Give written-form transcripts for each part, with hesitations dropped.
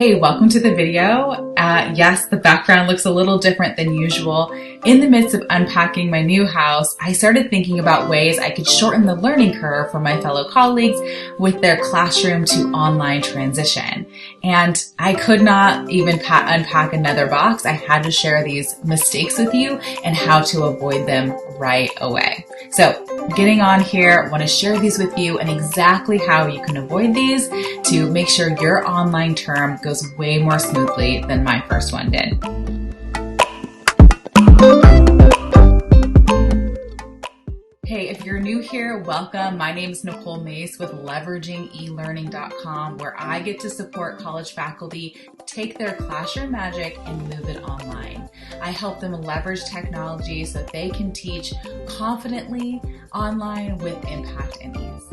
Hey, welcome to the video. Yes, the background looks a little different than usual. In the midst of unpacking my new house, I started thinking about ways I could shorten the learning curve for my fellow colleagues with their classroom to online transition. And I could not even unpack another box. I had to share these mistakes with you and how to avoid them right away. So getting on here, I want to share these with you and exactly how you can avoid these to make sure your online term goes way more smoothly than my first one did. Hey, if you're new here, welcome. My name is Nicole with leveragingelearning.com, where I get to support college faculty take their classroom magic and move it online. I help them leverage technology so that they can teach confidently online with impact and ease.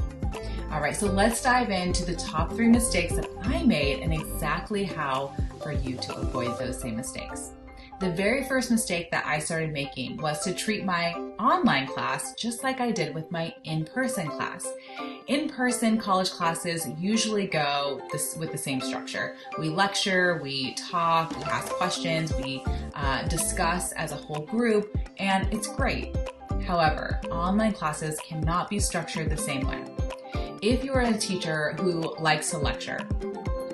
All right, so let's dive into the top 3 mistakes that I made and exactly how for you to avoid those same mistakes. The very first mistake that I started making was to treat my online class just like I did with my in-person class. In-person college classes usually go with the same structure. We lecture, we talk, we ask questions, we discuss as a whole group, and it's great. However, online classes cannot be structured the same way. If you are a teacher who likes to lecture,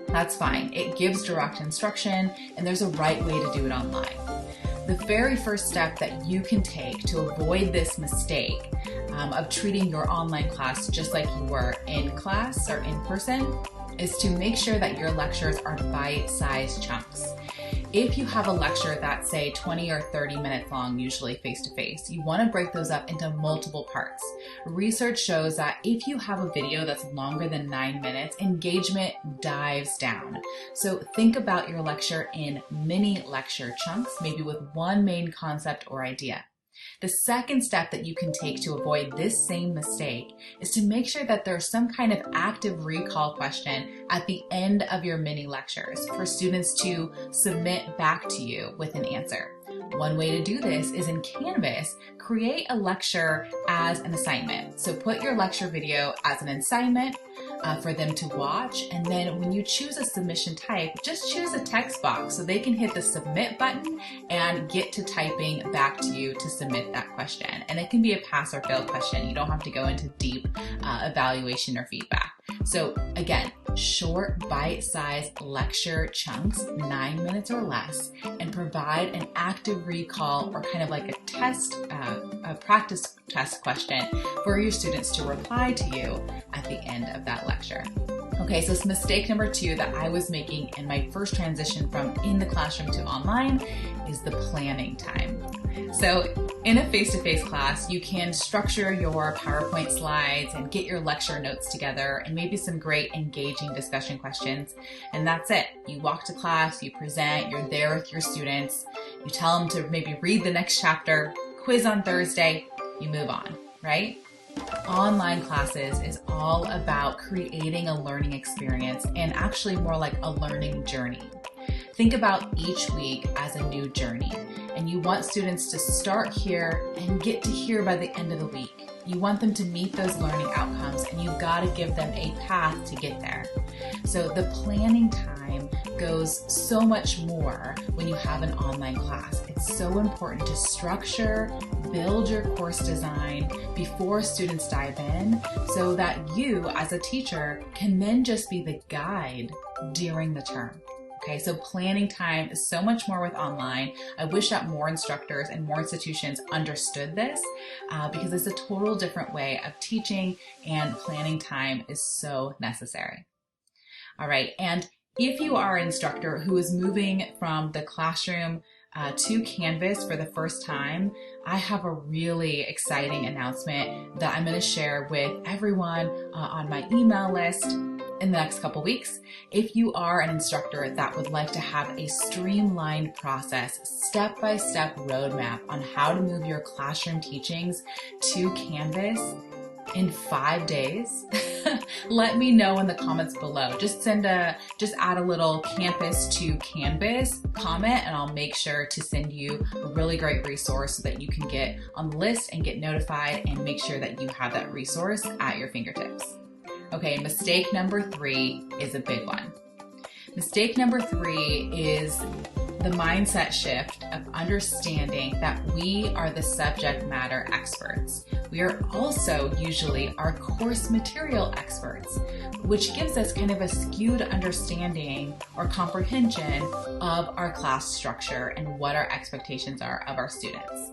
that's fine. It gives direct instruction and there's a right way to do it online. The very first step that you can take to avoid this mistake of treating your online class just like you were in class or in person is to make sure that your lectures are bite-sized chunks. If you have a lecture that's say 20 or 30 minutes long, usually face-to-face, you want to break those up into multiple parts. Research shows that if you have a video that's longer than 9 minutes, engagement dives down. So think about your lecture in mini lecture chunks, maybe with one main concept or idea. The second step that you can take to avoid this same mistake is to make sure that there's some kind of active recall question at the end of your mini lectures for students to submit back to you with an answer. One way to do this is in Canvas, create a lecture as an assignment. So put your lecture video as an assignment for them to watch, and then when you choose a submission type, just choose a text box so they can hit the submit button and get to typing back to you to submit that question. And it can be a pass or fail question. You don't have to go into deep evaluation or feedback. So again, short bite-sized lecture chunks, 9 minutes or less, and provide an active recall or kind of like a test, a practice test question for your students to reply to you at the end of that lecture. Okay, so it's mistake number 2 that I was making in my first transition from in the classroom to online is the planning time. So in a face-to-face class, you can structure your PowerPoint slides and get your lecture notes together and maybe some great engaging discussion questions. And that's it. You walk to class, you present, you're there with your students, you tell them to maybe read the next chapter, quiz on Thursday, you move on, right? Online classes is all about creating a learning experience and actually more like a learning journey. Think about each week as a new journey, and you want students to start here and get to here by the end of the week. You want them to meet those learning outcomes, and you've got to give them a path to get there. So the planning time goes so much more when you have an online class. It's so important to structure, build your course design before students dive in so that you as a teacher can then just be the guide during the term. Okay, so planning time is so much more with online. I wish that more instructors and more institutions understood this because it's a total different way of teaching, and planning time is so necessary. All right, and if you are an instructor who is moving from the classroom to Canvas for the first time, I have a really exciting announcement that I'm going to share with everyone on my email list in the next couple weeks. If you are an instructor that would like to have a streamlined process, step-by-step roadmap on how to move your classroom teachings to Canvas in 5 days, let me know in the comments below. Just add a little Campus to Canvas comment, and I'll make sure to send you a really great resource so that you can get on the list and get notified and make sure that you have that resource at your fingertips. Okay, mistake number 3 is a big one. Mistake number 3 is the mindset shift of understanding that we are the subject matter experts. We are also usually our course material experts, which gives us kind of a skewed understanding or comprehension of our class structure and what our expectations are of our students.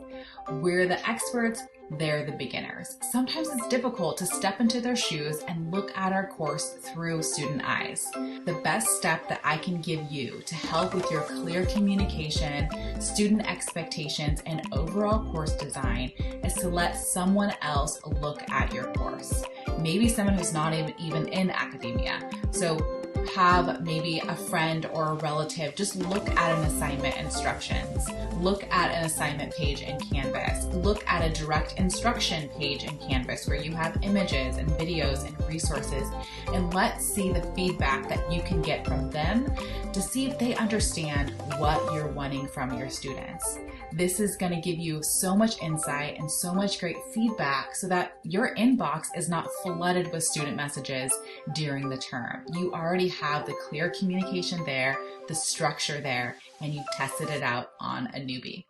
We're the experts, they're the beginners. Sometimes it's difficult to step into their shoes and look at our course through student eyes. The best step that I can give you to help with your clear communication, student expectations, and overall course design is to let someone else look at your course. Maybe someone who's not even in academia. So have maybe a friend or a relative just look at an assignment instructions, look at an assignment page in Canvas, look at a direct instruction page in Canvas where you have images and videos and resources, and let's see the feedback that you can get from them to see if they understand what you're wanting from your students. This is going to give you so much insight and so much great feedback so that your inbox is not flooded with student messages during the term. You already have the clear communication there, the structure there, and you've tested it out on a newbie.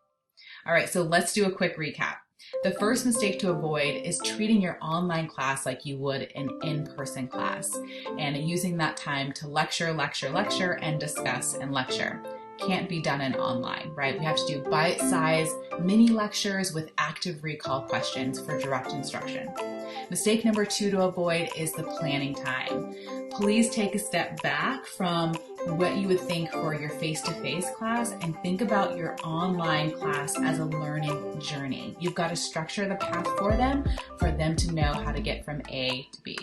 All right, so let's do a quick recap. The first mistake to avoid is treating your online class like you would an in-person class and using that time to lecture, and discuss and lecture. Can't be done in online, right? We have to do bite-sized mini lectures with active recall questions for direct instruction. Mistake number 2 to avoid is the planning time. Please take a step back from what you would think for your face-to-face class and think about your online class as a learning journey. You've got to structure the path for them to know how to get from A to B.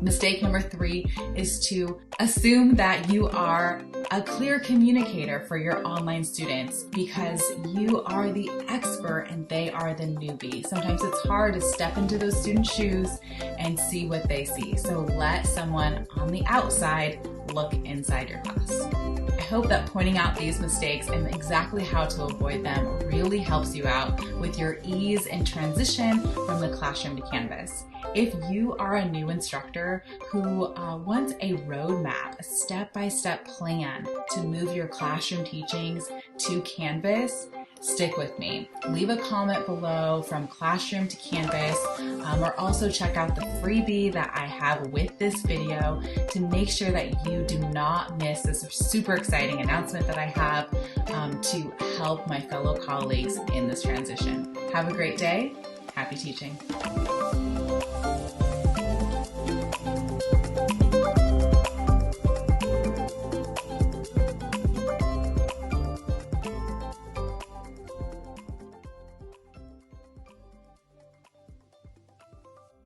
Mistake number 3 is to assume that you are a clear communicator for your online students because you are the expert and they are the newbie. Sometimes it's hard to step into those students' shoes and see what they see. So let someone on the outside look inside your class. I hope that pointing out these mistakes and exactly how to avoid them really helps you out with your ease and transition from the classroom to Canvas. If you are a new instructor who wants a roadmap, a step-by-step plan to move your classroom teachings to Canvas, stick with me. Leave a comment below from classroom to Canvas, or also check out the freebie that I have with this video to make sure that you do not miss this super exciting announcement that I have to help my fellow colleagues in this transition. Have a great day. Happy teaching.